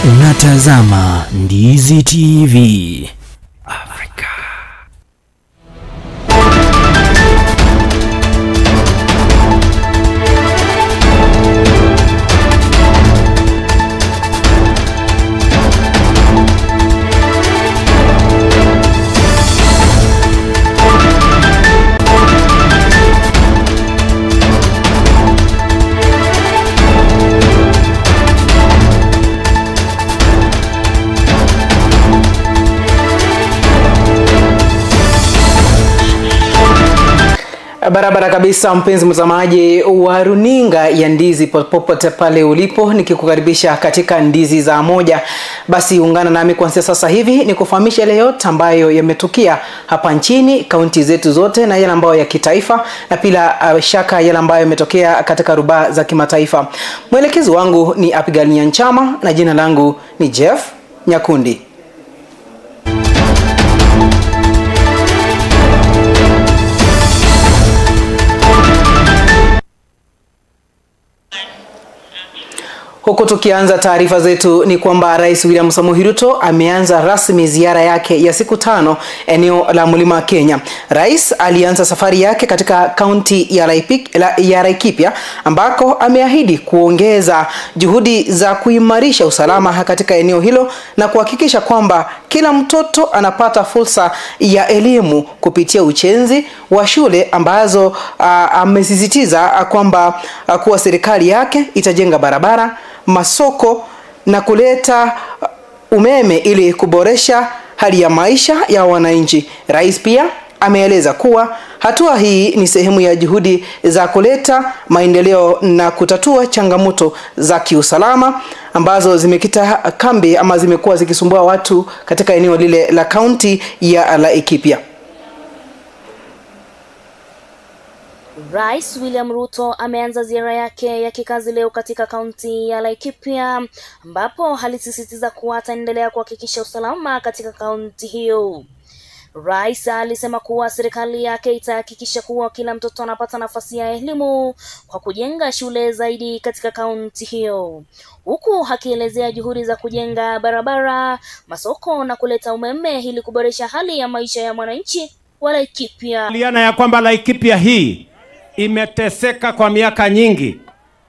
Unatazama Ndizi TV. Barabara kabisa mpenzi mtazamaji wa runinga ya Ndizi popote pale ulipo, nikikukaribisha katika Ndizi za moja. Basi ungana nami kuanzia sasa hivi nikufahamisha yale yote ambayo yametukia hapa nchini, kaunti zetu zote, na yale ambayo ya kitaifa, na pila shaka yale ambayo yametokea katika rubaa za kimataifa. Mwelekezi wangu ni Abigail Nyanchama na jina langu ni Jeff Nyakundi. Huko tukianza taarifa zetu ni kwamba Rais William Samoei Ruto ameanza rasmi ziara yake ya siku 5 eneo la Mlima Kenya. Rais alianza safari yake katika kaunti ya Laikipia ambako ameahidi kuongeza juhudi za kuimarisha usalama katika eneo hilo na kuhakikisha kwamba kila mtoto anapata fursa ya elimu kupitia ujenzi wa shule ambazo amesisitiza kwamba kuwa serikali yake itajenga barabara, masoko na kuleta umeme ili kuboresha hali ya maisha ya wananchi. Rais pia ameeleza kuwa hatua hii ni sehemu ya juhudi za kuleta maendeleo na kutatua changamoto za kiusalama ambazo zimekita kambi ama zimekuwa zikisumbua watu katika eneo lile la kaunti ya Laikipia. Rais William Ruto ameanza ziara yake ya kikazi leo katika kaunti ya Laikipia ambapo alisisitiza kuwa ataendelea kuhakikisha usalama katika kaunti hiyo. Rais alisema kuwa serikali yake itahakikisha kuwa kila mtoto anapata nafasi ya elimu kwa kujenga shule zaidi katika kaunti hiyo, huku akielezea juhudi za kujenga barabara, masoko na kuleta umeme ili kuboresha hali ya maisha ya mwananchi wa Laikipia. Liana ya kwamba Laikipia hii imeteseka kwa miaka nyingi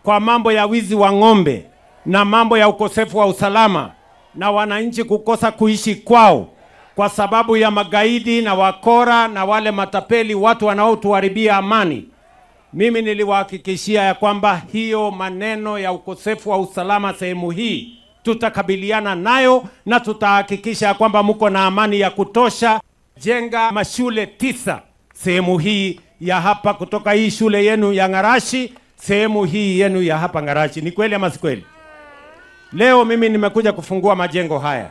kwa mambo ya wizi wa ng'ombe na mambo ya ukosefu wa usalama na wananchi kukosa kuishi kwao kwa sababu ya magaidi na wakora na wale matapeli, watu wanaotuharibia amani. Mimi niliwahakikishia ya kwamba hiyo maneno ya ukosefu wa usalama sehemu hii tutakabiliana nayo na tutahakikisha kwamba mko na amani ya kutosha. Jenga mashule 9 sehemu hii ya hapa, kutoka hii shule yenu ya Ngarashi, sehemu hii yenu ya hapa Ngarashi. Ni kweli ama si kweli? Leo mimi nimekuja kufungua majengo haya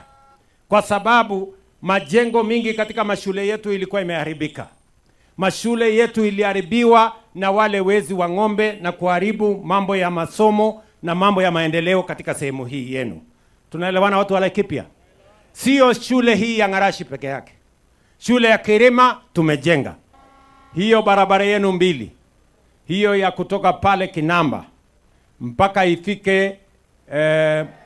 kwa sababu majengo mingi katika mashule yetu ilikuwa imeharibika. Mashule yetu iliharibiwa na wale wezi wa ng'ombe na kuharibu mambo ya masomo na mambo ya maendeleo katika sehemu hii yenu. Tunaelewana watu wa Laikipia? Sio shule hii ya Ngarashi peke yake. Shule ya Kirima tumejenga. Hiyo barabara yenu 2. Hiyo ya kutoka pale Kinamba mpaka ifike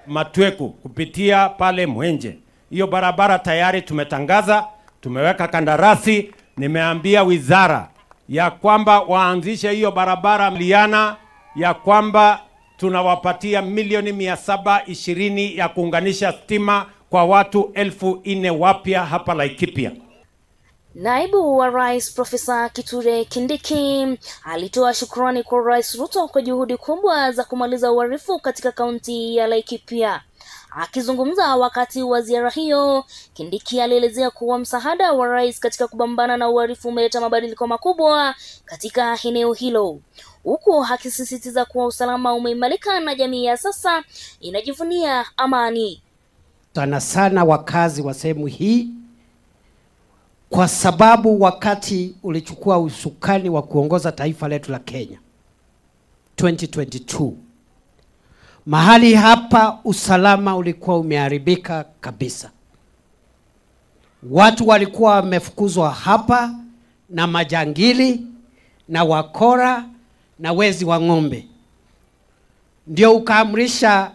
Matweku kupitia pale Mwenje. Hiyo barabara tayari tumetangaza, tumeweka kandarasi, nimeambia wizara ya kwamba waanzishe hiyo barabara liana ya kwamba tunawapatia milioni 720 ya kuunganisha stima kwa watu 4,000 wapya hapa Laikipia. Naibu wa Rais Profesa Kithure Kindiki alitoa shukrani kwa Rais Ruto kwa juhudi kubwa za kumaliza uhalifu katika kaunti ya Laikipia. Akizungumza wakati wa ziara hiyo, Kindiki alielezea kuwa msaada wa rais katika kupambana na uhalifu umeleta mabadiliko makubwa katika eneo hilo, huku akisisitiza kuwa usalama umeimarika na jamii ya sasa inajivunia amani. Sana sana wakazi wa sehemu hii, kwa sababu wakati ulichukua usukani wa kuongoza taifa letu la Kenya 2022, mahali hapa usalama ulikuwa umeharibika kabisa. Watu walikuwa wamefukuzwa hapa na majangili na wakora na wezi wa ng'ombe. Ndio ukaamrisha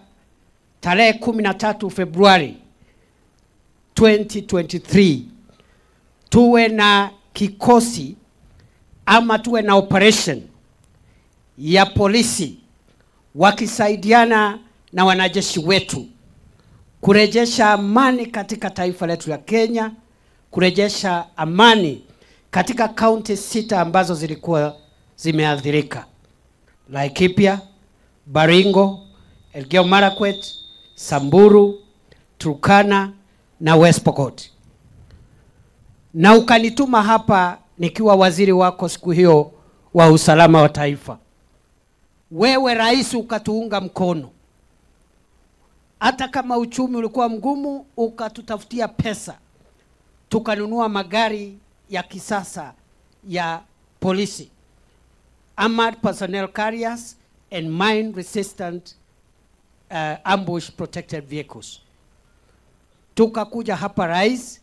tarehe 13 Februari 2023 tuwe na kikosi ama tuwe na operation ya polisi wakisaidiana na wanajeshi wetu kurejesha amani katika taifa letu la Kenya, kurejesha amani katika kaunti 6 ambazo zilikuwa zimeathirika: Laikipia, Baringo, Elgeyo Marakwet, Samburu, Turkana na West Pokot. Na ukanituma hapa nikiwa waziri wako siku hiyo wa usalama wa taifa. Wewe rais ukatuunga mkono. Hata kama uchumi ulikuwa mgumu, ukatutafutia pesa. Tukanunua magari ya kisasa ya polisi, armored personnel carriers and mine resistant ambush protected vehicles. Tukakuja hapa rais,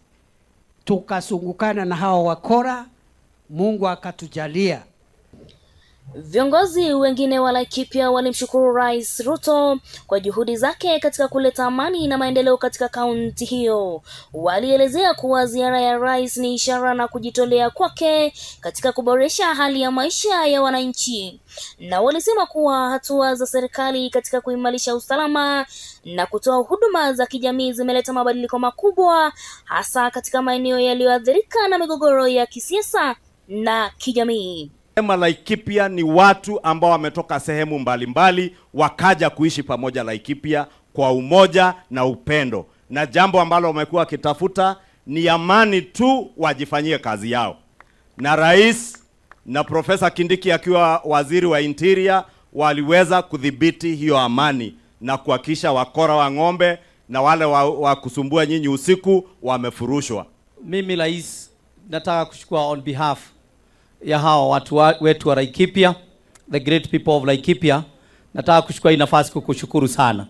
tukasungukana na hao wakora, Mungu akatujalia. Viongozi wengine wa Laikipia walimshukuru Rais Ruto kwa juhudi zake katika kuleta amani na maendeleo katika kaunti hiyo. Walielezea kuwa ziara ya rais ni ishara na kujitolea kwake katika kuboresha hali ya maisha ya wananchi. Na walisema kuwa hatua za serikali katika kuimarisha usalama na kutoa huduma za kijamii zimeleta mabadiliko makubwa, hasa katika maeneo yaliyoathirika na migogoro ya kisiasa na kijamii. Laikipia ni watu ambao wametoka sehemu mbalimbali wakaja kuishi pamoja Laikipia kwa umoja na upendo, na jambo ambalo wamekuwa wakitafuta ni amani tu, wajifanyie kazi yao. Na rais na Profesa Kindiki akiwa waziri wa interior waliweza kudhibiti hiyo amani na kuhakikisha wakora wa ng'ombe na wale wa kusumbua nyinyi usiku wamefurushwa. Mimi rais nataka kushukua on behalf ya hao watu wetu wa Laikipia, the great people of Laikipia. Nataka kuchukua hii nafasi kukushukuru sana.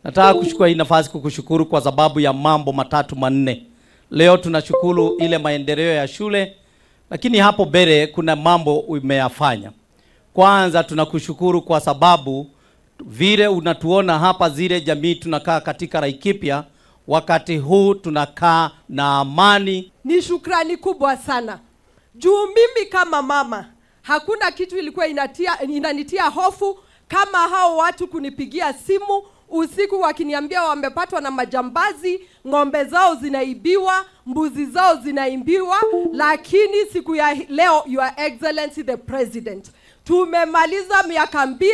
Nataka kuchukua hii nafasi kukushukuru kwa sababu ya mambo matatu manne. Leo tunashukuru ile maendeleo ya shule, lakini hapo mbele kuna mambo umeyafanya. Kwanza tunakushukuru kwa sababu vile unatuona hapa, zile jamii tunakaa katika Laikipia, wakati huu tunakaa na amani. Ni shukrani kubwa sana. Juu mimi kama mama, hakuna kitu ilikuwa inanitia hofu kama hao watu kunipigia simu usiku wakiniambia wamepatwa na majambazi, ng'ombe zao zinaibiwa, mbuzi zao zinaibiwa. Lakini siku ya leo, Your Excellency the President, tumemaliza miaka 2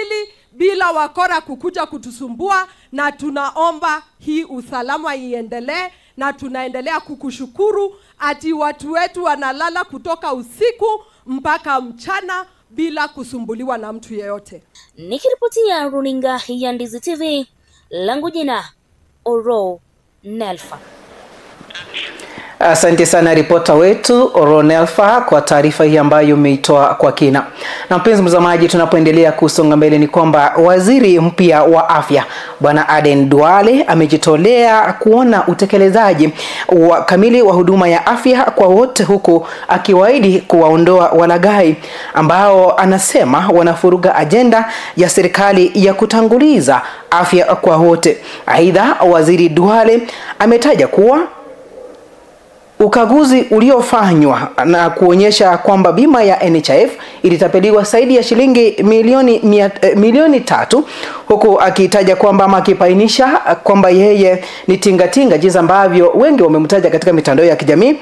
bila wakora kukuja kutusumbua, na tunaomba hii usalama iendelee, na tunaendelea kukushukuru ati watu wetu wanalala kutoka usiku mpaka mchana bila kusumbuliwa na mtu yeyote. Nikiripotia runinga ya Ndizi TV, langu jina Oro Nelfa. Asante sana ripota wetu Oronelfa kwa taarifa hii ambayo umeitoa kwa kina. Na mpenzi mtazamaji, tunapoendelea kusonga mbele ni kwamba waziri mpya wa afya Bwana Aden Duale amejitolea kuona utekelezaji wa kamili wa huduma ya afya kwa wote, huku akiwaahidi kuwaondoa walaghai ambao anasema wanafuruga ajenda ya serikali ya kutanguliza afya kwa wote. Aidha, waziri Duale ametaja kuwa ukaguzi uliofanywa na kuonyesha kwamba bima ya NHIF ilitapeliwa zaidi ya shilingi milioni 3, huku akitaja kwamba akipainisha kwamba yeye ni tingatinga, jinsi ambavyo wengi wamemtaja katika mitandao ya kijamii,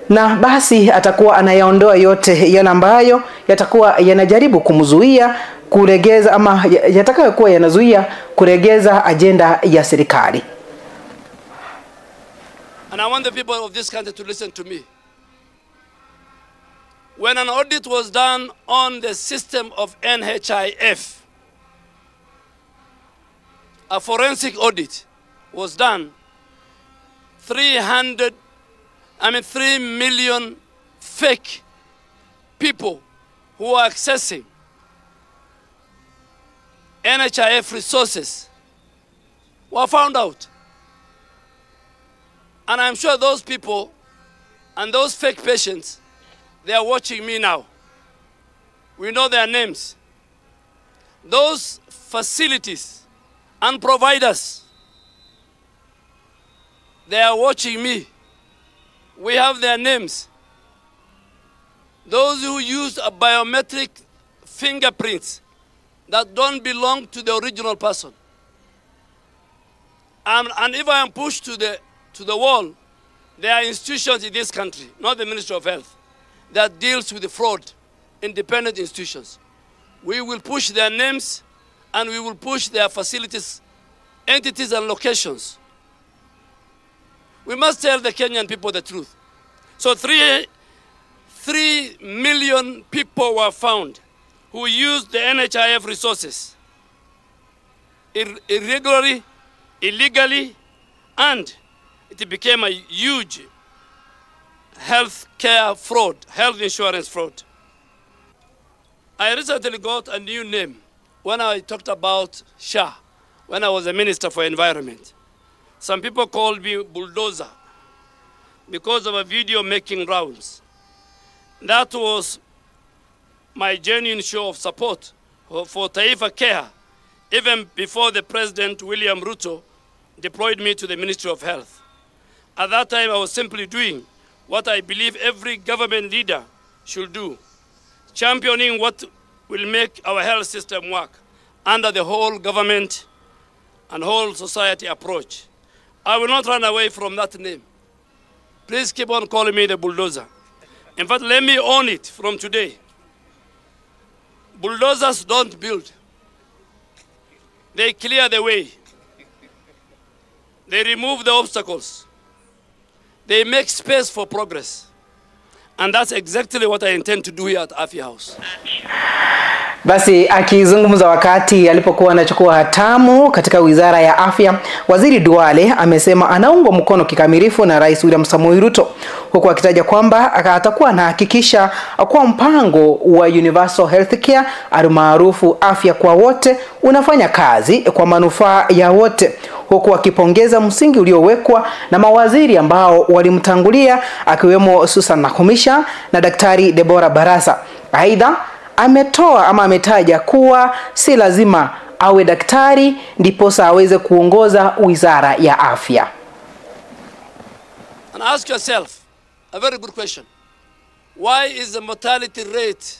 na basi atakuwa anayaondoa yote yale ambayo yatakuwa yanajaribu kumzuia kuregeza ama yatakayokuwa yanazuia kuregeza ajenda ya serikali. And I want the people of this country to listen to me. When an audit was done on the system of NHIF, a forensic audit was done, 3 million fake people who are accessing NHIF resources were found out. And I'm sure those people and those fake patients, they are watching me now. We know their names. Those facilities and providers They are watching me. We have their names. Those who use a biometric fingerprints that don't belong to the original person. And if I am pushed to the wall, there are institutions in this country, not the Ministry of Health, that deals with the fraud, independent institutions. We will push their names and we will push their facilities, entities and locations. We must tell the Kenyan people the truth. So 3 million people were found who used the NHIF resources irregularly, illegally, and it became a huge health care fraud, health insurance fraud. I recently got a new name when I talked about SHA, when I was a Minister for Environment. Some people called me bulldozer because of a video making rounds. That was my genuine show of support for Taifa Care, even before the President, William Ruto, deployed me to the Ministry of Health. At that time, I was simply doing what I believe every government leader should do, championing what will make our health system work under the whole government and whole society approach. I will not run away from that name. Please keep on calling me the bulldozer. In fact, let me own it from today. Bulldozers don't build. They clear the way. They remove the obstacles. They make space for progress. And that's exactly what I intend to do here at Afya House. Basi akizungumza wakati alipokuwa anachukua hatamu katika Wizara ya Afya, Waziri Duale amesema anaungwa mkono kikamilifu na Rais William Samoei Ruto, huku akitaja kwamba atakuwa anahakikisha kwa mpango wa Universal Healthcare almaarufu afya kwa wote unafanya kazi kwa manufaa ya wote, huku akipongeza msingi uliowekwa na mawaziri ambao walimtangulia akiwemo Susan Nakhumicha na Daktari Deborah Barasa. Aidha, ametaja kuwa si lazima awe daktari ndiposa aweze kuongoza Wizara ya Afya. And ask yourself a very good question. Why is the mortality rate,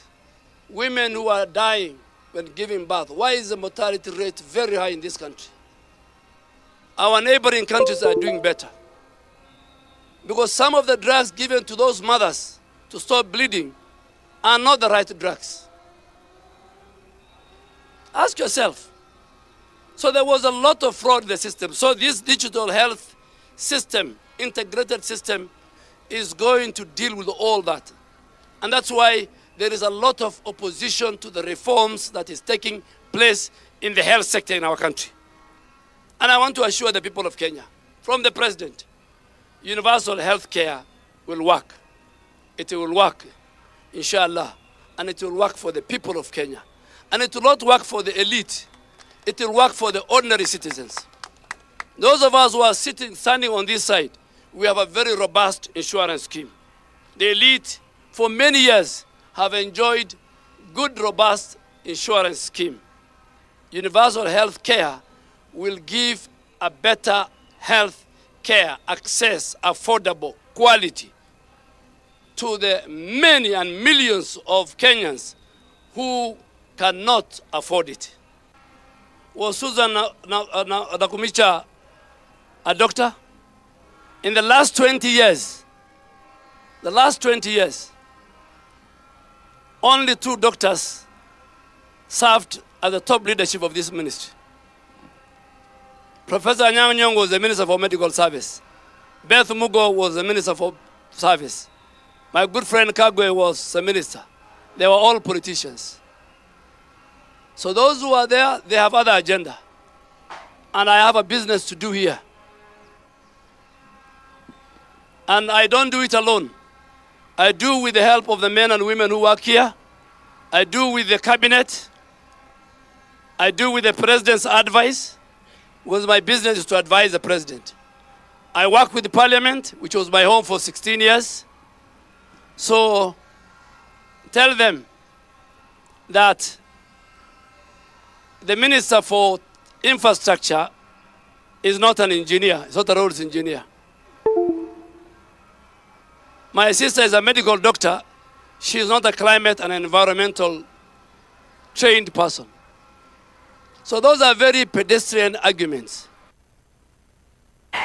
women who are dying when giving birth, why is the mortality rate very high in this country? Our neighboring countries are doing better. Because some of the drugs given to those mothers to stop bleeding are not the right drugs. Ask yourself. So there was a lot of fraud in the system. So this digital health system, integrated system, is going to deal with all that. And that's why there is a lot of opposition to the reforms that is taking place in the health sector in our country. And I want to assure the people of Kenya, from the President, universal health care will work. It will work, inshallah, and it will work for the people of Kenya. And it will not work for the elite. It will work for the ordinary citizens. Those of us who are standing on this side, we have a very robust insurance scheme. The elite, for many years, have enjoyed good, robust insurance scheme. Universal health care will give a better health care, access, affordable, quality to the many and millions of Kenyans who cannot afford it. Was Susan Nakhumicha a doctor? In the last 20 years, only 2 doctors served at the top leadership of this ministry. Professor Anyang' Nyong'o was the Minister for Medical Service. Beth Mugo was the Minister for Service. My good friend Kagwe was the minister. They were all politicians. So those who are there, they have other agenda. And I have a business to do here. And I don't do it alone. I do with the help of the men and women who work here. I do with the cabinet. I do with the president's advice, because my business is to advise the president. I work with the parliament, which was my home for 16 years. So tell them that the Minister for Infrastructure is not an engineer. He's not a roads engineer. My sister is a medical doctor. She is not a climate and environmental trained person. So those are very pedestrian arguments.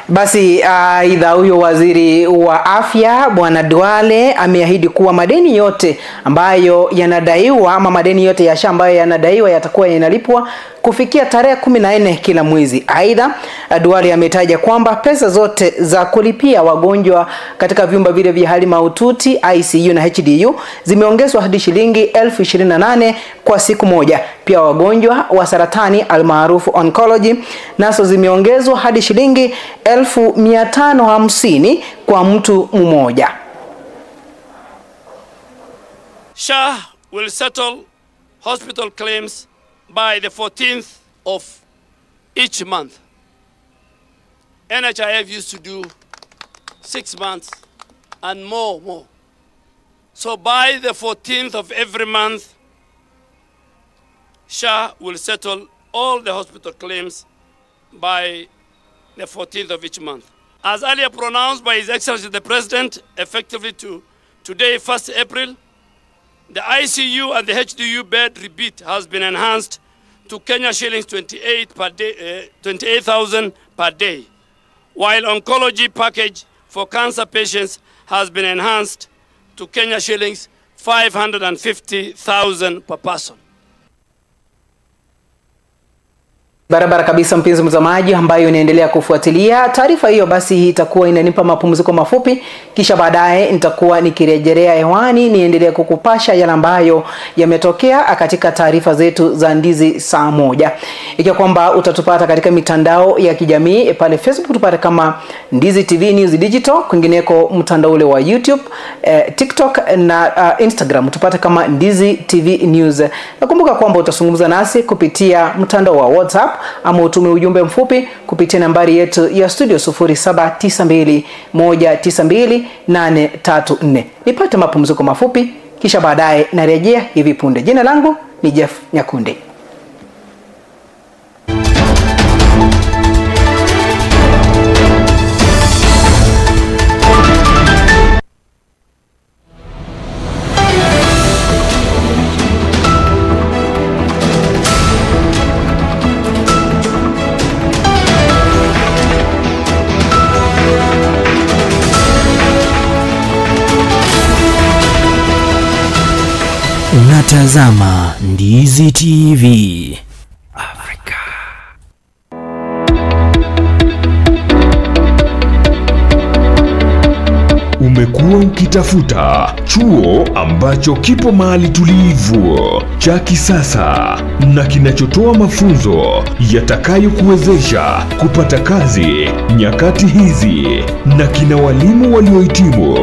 Basi aidha huyo waziri wa afya Bwana Duale ameahidi kuwa madeni yote ambayo yanadaiwa ama madeni yote ya SHA ambayo yanadaiwa yatakuwa yanalipwa kufikia tarehe 14 kila mwezi. Aidha Duale ametaja kwamba pesa zote za kulipia wagonjwa katika vyumba vile vya hali mahututi ICU na HDU zimeongezwa hadi shilingi 28,000 kwa siku moja. Pia wagonjwa wa saratani almaarufu oncology naso zimeongezwa hadi shilingi 1,550 kwa mtu mmoja. SHA will settle hospital claims by the 14th of each month. NHIF used to do 6 months and more. So by the 14th of every month, SHA will settle all the hospital claims by the 14th of each month. As earlier pronounced by His Excellency the President, effectively to today, 1st April, the ICU and the HDU bed rebate has been enhanced to Kenya shillings 28,000 per day, while oncology package for cancer patients has been enhanced to Kenya shillings 550,000 per person. Barabara kabisa mpenzi mtazamaji ambayo inaendelea kufuatilia taarifa hiyo, basi hii itakuwa inanipa mapumziko mafupi, kisha baadaye nitakuwa nikirejelea hewani niendelee kukupasha yale ambayo yametokea katika taarifa zetu za Ndizi saa 1. Ikiwa kwamba utatupata katika mitandao ya kijamii pale Facebook tupate kama Ndizi TV News Digital, kwingineko mtandao ule wa YouTube, TikTok na Instagram tupate kama Ndizi TV News. Nakumbuka kwamba utazungumza nasi kupitia mtandao wa WhatsApp ama utume ujumbe mfupi kupitia nambari yetu ya studio 0792192834. Nipate mapumziko mafupi kisha baadaye narejea hivi punde. Jina langu ni Jeff Nyakundi. Unatazama Ndizi TV Afrika. Umekuwa ukitafuta chuo ambacho kipo mahali tulivu, cha kisasa na kinachotoa mafunzo yatakayokuwezesha kupata kazi nyakati hizi, na kina walimu waliohitimu.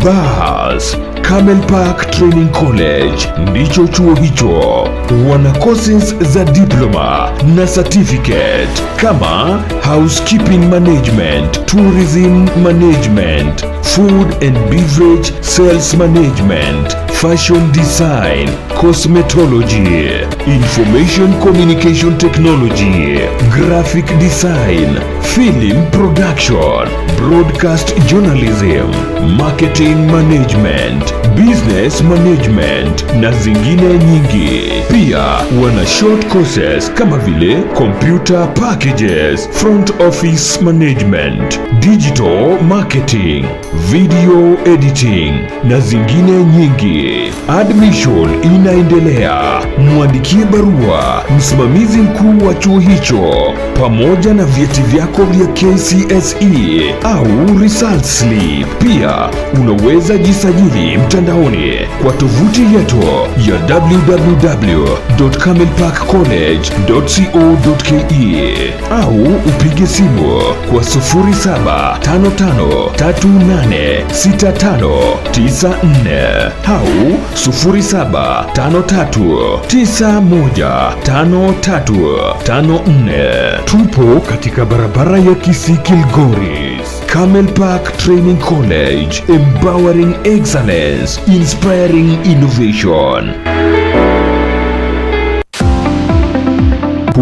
Bas Camel Park Training College ndicho chuo hicho. Wana courses za diploma na certificate kama housekeeping management, tourism management, food and beverage sales management, fashion design, cosmetology, information communication technology, graphic design, film production, broadcast journalism, marketing management, business management na zingine nyingi. Pia wana short courses kama vile computer packages, front office management, digital marketing, video editing na zingine nyingi. Admission inaendelea. Mwandikie barua msimamizi mkuu wa chuo hicho pamoja na vyeti vyako vya KCSE au result slip. Pia unaweza jisajili mtandaoni kwa tovuti yetu ya www.camelparkcollege.co.ke au upige simu kwa 0755386594 au 0753915354. Tupo katika barabara ya Kisii Kilgoris. Camel Park Training College, empowering excellence, inspiring innovation.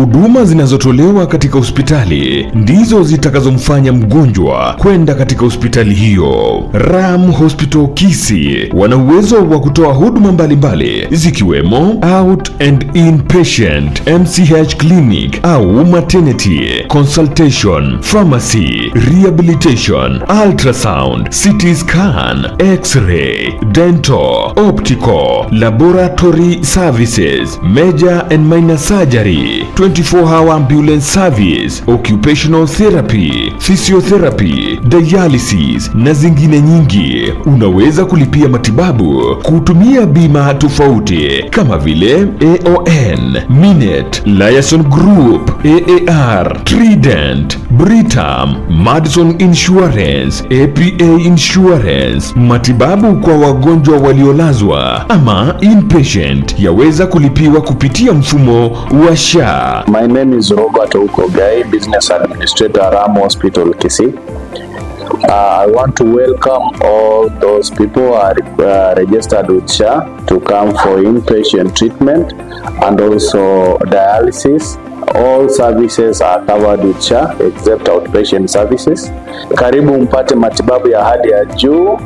Huduma zinazotolewa katika hospitali ndizo zitakazomfanya mgonjwa kwenda katika hospitali hiyo. Ram Hospital Kisii wana uwezo wa kutoa huduma mbalimbali zikiwemo out and inpatient, MCH clinic au maternity, consultation, pharmacy, rehabilitation, ultrasound, CT scan, x-ray, dental, optical, laboratory services, major and minor surgery, 24-hour ambulance service, occupational therapy, physiotherapy, dialysis na zingine nyingi. Unaweza kulipia matibabu kutumia bima tofauti kama vile AON, Minet, Liaison Group, AAR, Trident, Britam, Madison Insurance, APA Insurance. Matibabu kwa wagonjwa waliolazwa ama inpatient yaweza kulipiwa kupitia mfumo wa SHA. My name is Robert Ukogai, Business Administrator, Ram Hospital Kisii. I want to welcome all those people who are registered with SHA to come for inpatient treatment and also dialysis. All services are covered with SHA except outpatient services. Karibu mpate matibabu ya hali ya juu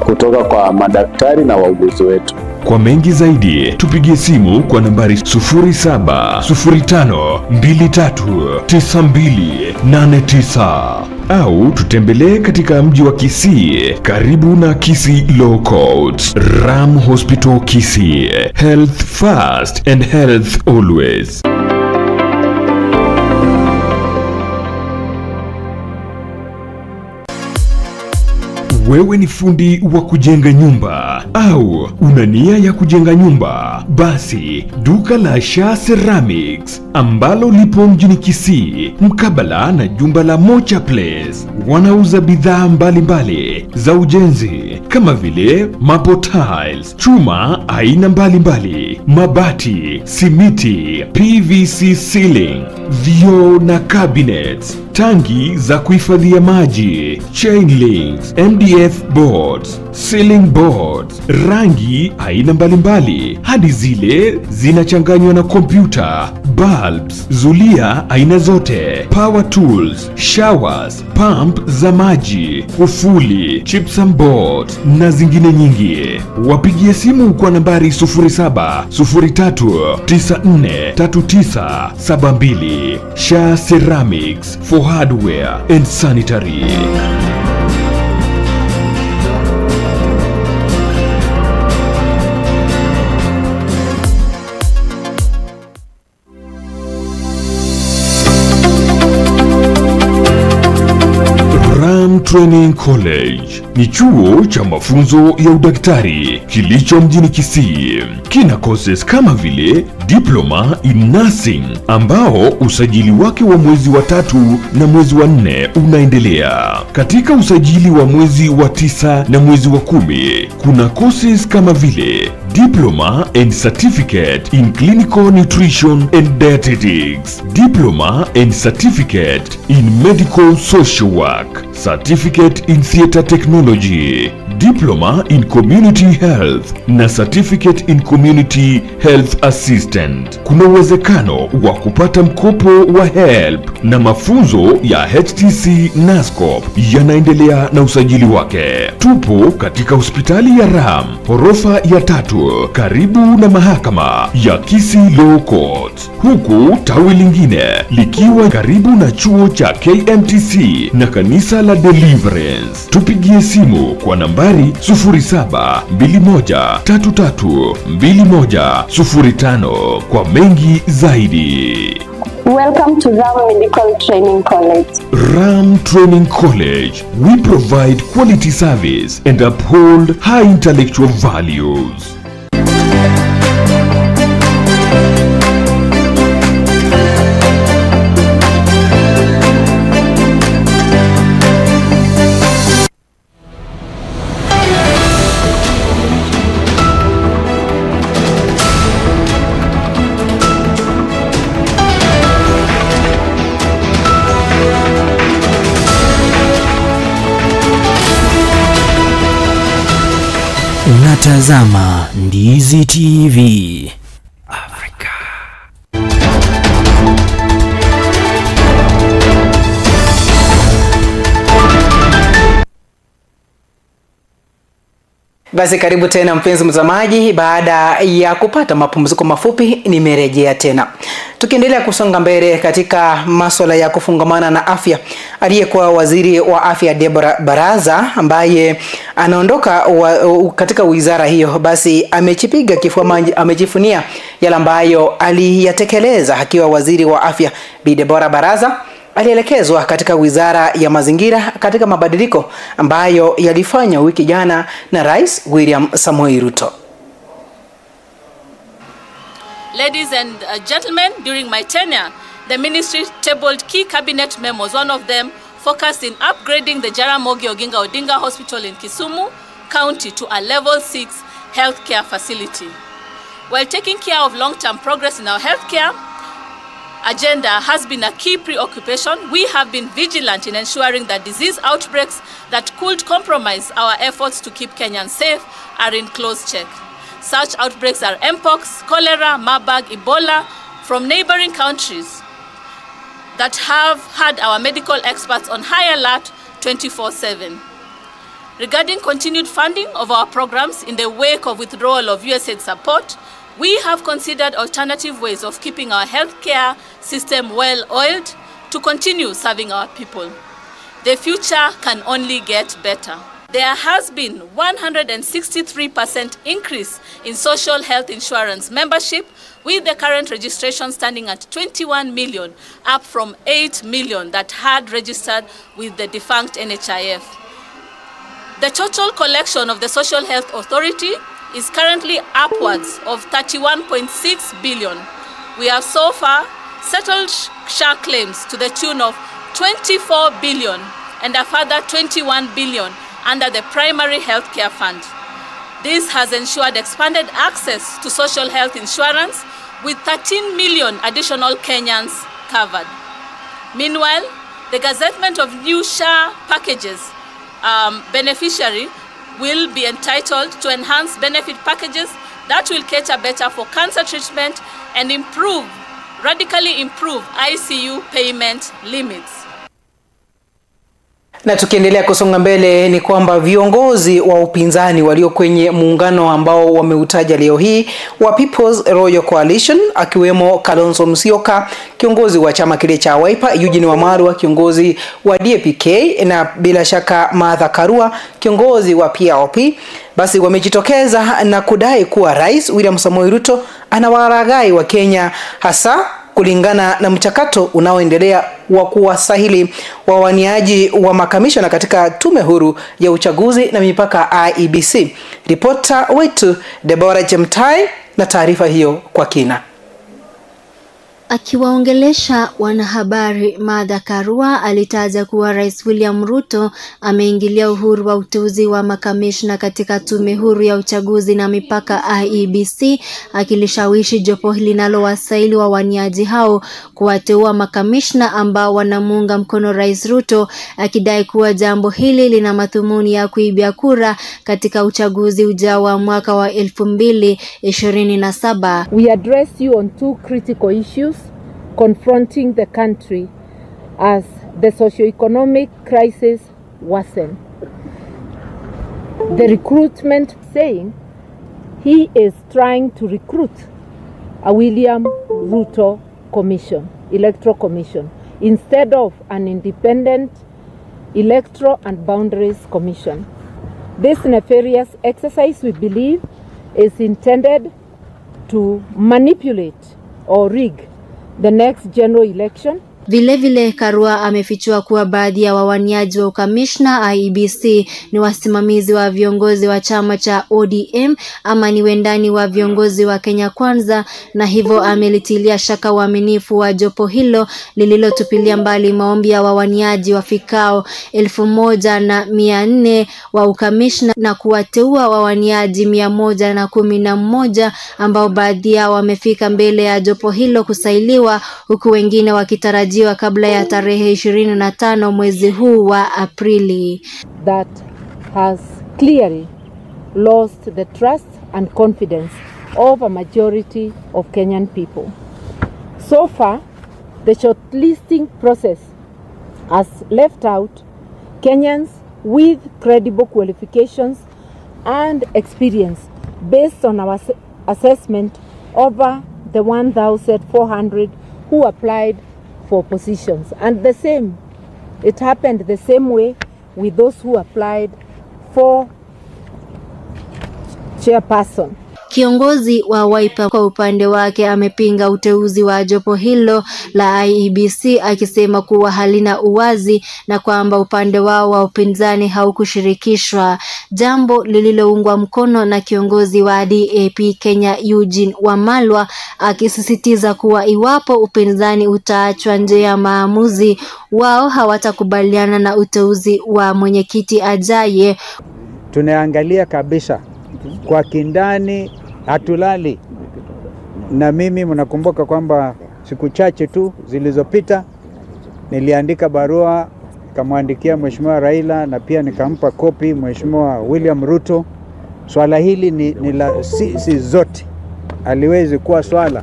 kutoka kwa madaktari na wauguzi wetu. Kwa mengi zaidi tupigie simu kwa nambari 0705239289 au tutembelee katika mji wa Kisii karibu na Kisii Law Courts. Ram Hospital Kisii, health first and health always. Wewe ni fundi wa kujenga nyumba au una nia ya kujenga nyumba? Basi duka la Shah Ceramics ambalo lipo mjini Kisii mkabala na jumba la Mocha Place wanauza bidhaa mbalimbali za ujenzi kama vile mapo tiles, chuma aina mbalimbali, mabati, simiti, PVC ceiling, vioo na cabinets, tangi za kuhifadhia maji, chain links, MDF boards, ceiling boards, rangi aina mbalimbali hadi zile zinachanganywa na kompyuta, bulbs, zulia aina zote, power tools, showers, pump za maji, kufuli, gypsum boards na zingine nyingi. Wapigie simu kwa nambari 0703943972. Shah Ceramics for hardware and sanitary. Ram Training College ni chuo cha mafunzo ya udaktari kilicho mjini Kisii. Kina courses kama vile Diploma in Nursing ambao usajili wake wa mwezi wa 3 na mwezi wa 4 unaendelea. Katika usajili wa mwezi wa 9 na mwezi wa 10 kuna courses kama vile Diploma and Certificate in Clinical Nutrition and Dietetics, Diploma and Certificate in Medical Social Work, Certificate in Theatre Technology, Diploma in Community Health na Certificate in Community Health Assistant. Kuna uwezekano wa kupata mkopo wa HELP na mafunzo ya HTC NASCOP yanaendelea na usajili wake. Tupo katika hospitali ya Ram, ghorofa ya 3 karibu na mahakama ya Kisii Law Court, huku tawi lingine likiwa karibu na chuo cha KMTC na kanisa la Deliverance. Tupigie simu kwa nambari 0721332105 kwa mengi zaidi. Welcome to Ram Medical Training College. Ram Training College. We provide quality service and uphold high intellectual values. Unatazama Ndizi TV Africa. Basi karibu tena mpenzi mtazamaji, baada ya kupata mapumziko mafupi nimerejea tena. Tukiendelea kusonga mbele katika masuala ya kufungamana na afya, aliyekuwa waziri wa afya Deborah Baraza ambaye anaondoka katika wizara hiyo, basi amejipiga kifua, amejifunia yale ambayo aliyatekeleza akiwa waziri wa afya. Bi Deborah Baraza alielekezwa katika wizara ya mazingira katika mabadiliko ambayo yalifanywa wiki jana na Rais William Samoei Ruto. Ladies and gentlemen, during my tenure, the ministry tabled key cabinet memos. One of them focused in upgrading the Jaramogi Oginga Odinga Hospital in Kisumu County to a level 6 healthcare facility. While taking care of long-term progress in our healthcare agenda has been a key preoccupation, we have been vigilant in ensuring that disease outbreaks that could compromise our efforts to keep Kenyans safe are in close check. Such outbreaks are Mpox, cholera, Marburg, Ebola from neighboring countries that have had our medical experts on high alert 24/7. Regarding continued funding of our programs in the wake of withdrawal of USAID support, we have considered alternative ways of keeping our healthcare system well-oiled to continue serving our people. The future can only get better. There has been 163% increase in social health insurance membership, with the current registration standing at 21 million, up from 8 million that had registered with the defunct NHIF. The total collection of the Social Health Authority is currently upwards of 31.6 billion. We have so far settled SHA claims to the tune of 24 billion and a further 21 billion under the Primary Healthcare Fund. This has ensured expanded access to social health insurance, with 13 million additional Kenyans covered. Meanwhile, the gazettement of new SHA packages beneficiary will be entitled to enhanced benefit packages that will cater better for cancer treatment and radically improve ICU payment limits. Na tukiendelea kusonga mbele ni kwamba viongozi wa upinzani walio kwenye muungano ambao wameutaja leo hii wa People's Royal Coalition, akiwemo Kalonzo Musyoka, kiongozi wa chama kile cha Wiper, Eugene Wamalwa, kiongozi wa DAP-K, na bila shaka Martha Karua, kiongozi wa PRP, basi wamejitokeza na kudai kuwa Rais William Samoei Ruto anawalaghai wa Kenya, hasa kulingana na mchakato unaoendelea wa kuwasahili wawaniaji wa makamishna katika tume huru ya uchaguzi na mipaka IEBC. Ripota wetu Deborah Jemtai na taarifa hiyo kwa kina. Akiwaongelesha wanahabari, Martha Karua alitaja kuwa Rais William Ruto ameingilia uhuru wa uteuzi wa makamishna katika tume huru ya uchaguzi na mipaka IEBC, akilishawishi jopo linalowasaili wawaniaji hao kuwateua makamishna ambao wanamuunga mkono Rais Ruto, akidai kuwa jambo hili lina madhumuni ya kuibia kura katika uchaguzi ujao wa mwaka wa 2027. We address you on two critical issues confronting the country as the socio-economic crisis worsen. The recruitment, saying he is trying to recruit a William Ruto commission, electoral commission, instead of an independent electoral and boundaries commission. This nefarious exercise, we believe, is intended to manipulate or rig the next general election. Vilevile Karua amefichua kuwa baadhi ya wawaniaji wa ukamishna IEBC ni wasimamizi wa viongozi wa chama cha ODM ama ni wendani wa viongozi wa Kenya Kwanza, na hivyo amelitilia shaka uaminifu wa jopo hilo lililotupilia mbali maombi ya wawaniaji wafikao 1400 wa ukamishna na kuwateua wawaniaji 111 ambao baadhi yao wamefika mbele ya jopo hilo kusailiwa, huku wengine wakitarajia kabla ya tarehe 25 mwezi huu wa Aprili. That has clearly lost the trust and confidence of a majority of Kenyan people. So far, the shortlisting process has left out Kenyans with credible qualifications and experience. Based on our assessment, over the 1,400 who applied for positions. And it happened the same way with those who applied for chairperson. Kiongozi wa Wiper kwa upande wake amepinga uteuzi wa jopo hilo la IEBC akisema kuwa halina uwazi na kwamba upande wao wa upinzani haukushirikishwa, jambo lililoungwa mkono na kiongozi wa DAP Kenya Eugene Wamalwa, akisisitiza kuwa iwapo upinzani utaachwa nje ya maamuzi, wao hawatakubaliana na uteuzi wa mwenyekiti ajaye. Tunaangalia kabisa kwa kindani, hatulali. Na mimi mnakumbuka kwamba siku chache tu zilizopita niliandika barua nikamwandikia Mheshimiwa Raila na pia nikampa kopi Mheshimiwa William Ruto. Swala hili ni la sisi zote, aliwezi kuwa swala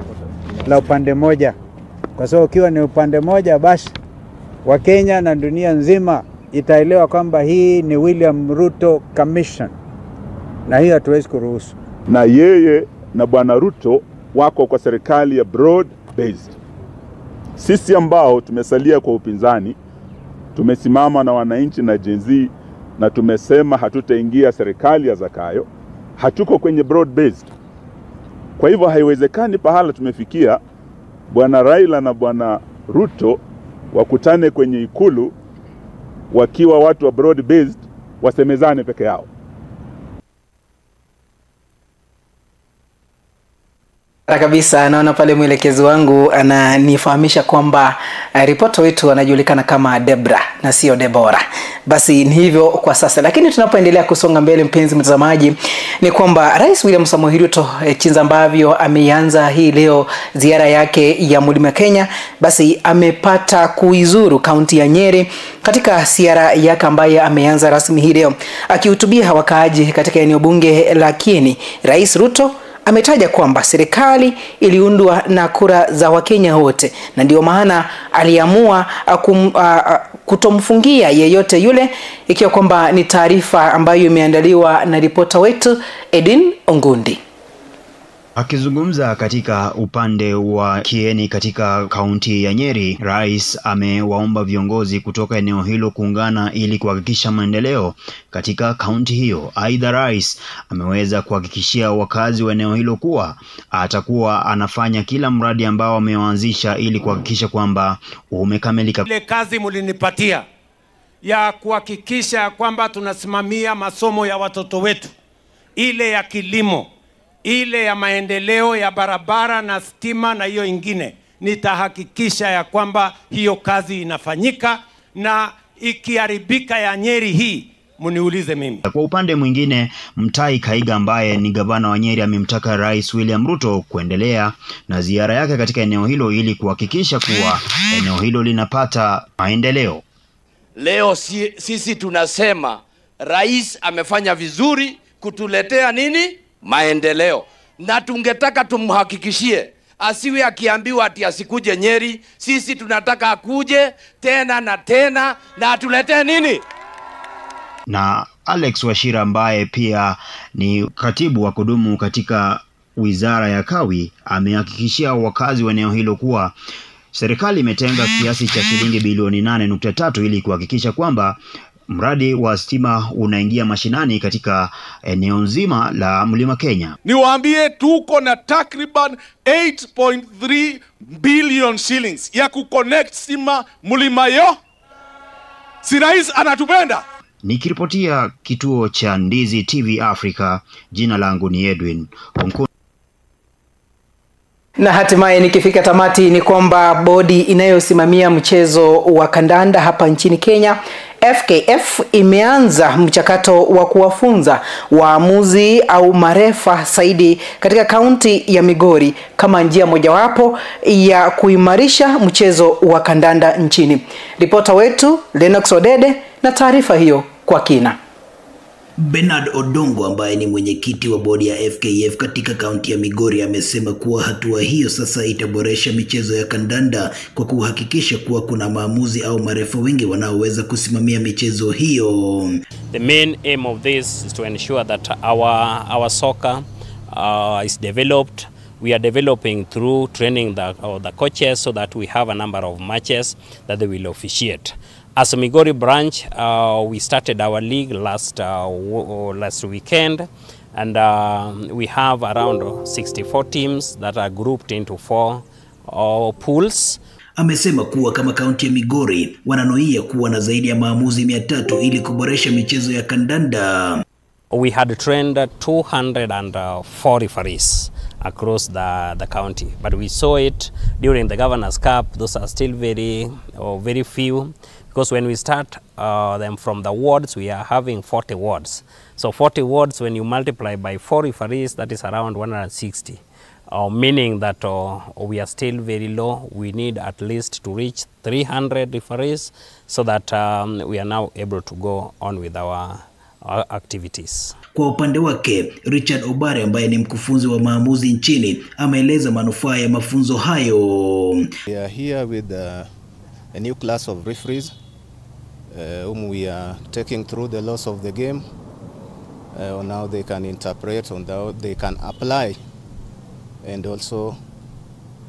la upande moja, kwa sababu ukiwa ni upande moja basi Wakenya na dunia nzima itaelewa kwamba hii ni William Ruto Commission, na hiyo hatuwezi kuruhusu. Na yeye na Bwana Ruto wako kwa serikali ya broad based. Sisi ambao tumesalia kwa upinzani tumesimama na wananchi na Gen Z na tumesema hatutaingia serikali ya Zakayo, hatuko kwenye broad based. Kwa hivyo haiwezekani pahala tumefikia Bwana Raila na Bwana Ruto wakutane kwenye ikulu wakiwa watu wa broad based wasemezane peke yao. Kabisa, naona pale mwelekezi wangu ananifahamisha kwamba ripota wetu anajulikana kama Debra na sio Debora. Basi ni hivyo kwa sasa, lakini tunapoendelea kusonga mbele, mpenzi mtazamaji, ni kwamba Rais William Samoei Ruto jinsi ambavyo ameanza hii leo ziara yake ya Mlima Kenya, basi amepata kuizuru kaunti ya Nyeri katika ziara yake ambayo ameanza rasmi hii leo. Akihutubia wakaaji katika eneo bunge la Kieni, Rais Ruto ametaja kwamba serikali iliundwa na kura za Wakenya wote, na ndio maana aliamua kutomfungia yeyote yule, ikiwa kwamba ni taarifa ambayo imeandaliwa na ripota wetu Edin Ongundi. Akizungumza katika upande wa Kieni katika kaunti ya Nyeri, Rais amewaomba viongozi kutoka eneo hilo kuungana ili kuhakikisha maendeleo katika kaunti hiyo. Aidha, Rais ameweza kuhakikishia wakazi wa eneo hilo kuwa atakuwa anafanya kila mradi ambao ameanzisha ili kuhakikisha kwamba umekamilika. Ile kazi mlinipatia ya kuhakikisha kwamba tunasimamia masomo ya watoto wetu, ile ya kilimo, ile ya maendeleo ya barabara na stima na hiyo ingine, nitahakikisha ya kwamba hiyo kazi inafanyika, na ikiharibika ya Nyeri hii muniulize mimi. Kwa upande mwingine, Mutahi Kahiga ambaye ni gavana wa Nyeri amemtaka Rais William Ruto kuendelea na ziara yake katika eneo hilo ili kuhakikisha kuwa eneo hilo linapata maendeleo. Leo sisi tunasema Rais amefanya vizuri kutuletea nini? Maendeleo. Na tungetaka tumhakikishie asiwe akiambiwa ati asikuje Nyeri. Sisi tunataka akuje tena na tena na atuletee nini? Na Alex Wachira ambaye pia ni katibu wa kudumu katika Wizara ya Kawi amehakikishia wakazi wa eneo hilo kuwa serikali imetenga kiasi cha shilingi bilioni 8.3 ili kuhakikisha kwamba mradi wa stima unaingia mashinani katika eneo nzima la Mlima Kenya. Niwaambie tuko na takriban 8.3 billion shillings ya kuconnect stima Mlima yo. Si Rais anatupenda? Nikiripotia kituo cha Ndizi TV Africa, jina langu ni Edwin Onko. Na hatimaye nikifika tamati ni kwamba bodi inayosimamia mchezo wa kandanda hapa nchini Kenya, FKF, imeanza mchakato wa kuwafunza waamuzi au marefa zaidi katika kaunti ya Migori kama njia mojawapo ya kuimarisha mchezo wa kandanda nchini. Ripota wetu Lennox Odede na taarifa hiyo kwa kina. Bernard Odongo ambaye ni mwenyekiti wa bodi ya FKF katika kaunti ya Migori amesema kuwa hatua hiyo sasa itaboresha michezo ya kandanda kwa kuhakikisha kuwa kuna maamuzi au marefa wengi wanaoweza kusimamia michezo hiyo. The main aim of this is to ensure that our soccer is developed. We are developing through training the coaches so that we have a number of matches that they will officiate. As a Migori branch, we started our league last weekend, and we have around 64 teams that are grouped into 4 pools. Amesema kuwa kama kaunti ya Migori wananuia kuwa na zaidi ya maamuzi 300 ili kuboresha michezo ya kandanda. We had trained 204 referees across the county, but we saw it during the Governor's Cup. Those are still very few, because when we start them from the wards, we are having 40 wards. So 40 wards, when you multiply by 4 referees, that is around 160. Meaning that we are still very low. We need at least to reach 300 referees so that we are now able to go on with our activities. Kwa upande wake, Richard Obare ambaye ni mkufunzi wa maamuzi nchini ameeleza manufaa ya mafunzo hayo. We are here with a new class of referees whom we are taking through the laws of the game. On how they can interpret, on how they can apply, and also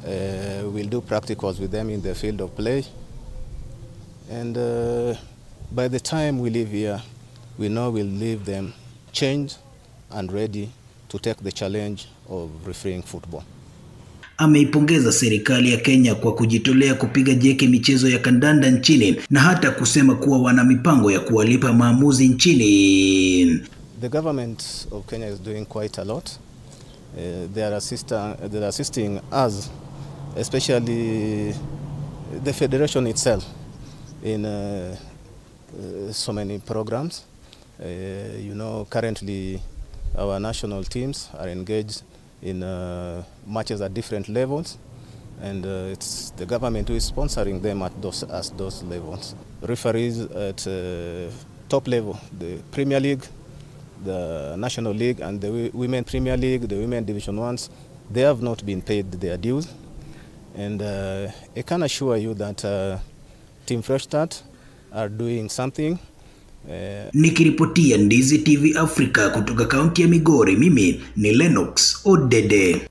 we'll do practicals with them in the field of play. And by the time we leave here, we know we'll leave them changed and ready to take the challenge of refereeing football. Ameipongeza serikali ya Kenya kwa kujitolea kupiga jeki michezo ya kandanda nchini na hata kusema kuwa wana mipango ya kuwalipa maamuzi nchini. The government of Kenya is doing quite a lot. They are assisting us, especially the federation itself, in so many programs. You know, currently our national teams are engaged in matches at different levels, and it's the government who is sponsoring them at those levels. Referees at top level, the Premier League, the National League, and the Women Premier League, the Women Division 1s, they have not been paid their dues. And I can assure you that Team Fresh Start are doing something. Nikiripotia Ndizi TV Africa kutoka kaunti ya Migori, mimi ni Lennox Odede.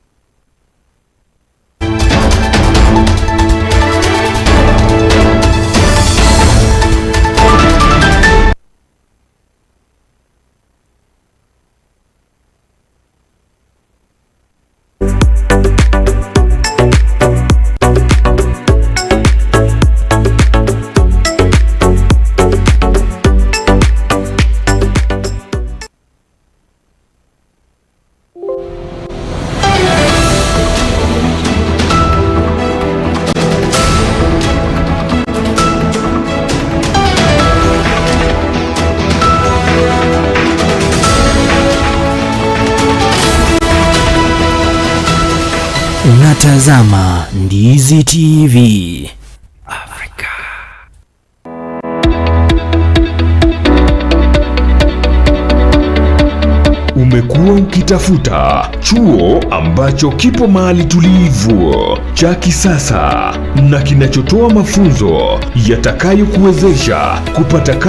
Unatazama Ndizi TV Africa. Umekuwa ukitafuta chuo ambacho kipo mahali tulivu, cha kisasa na kinachotoa mafunzo yatakayokuwezesha kupata kazi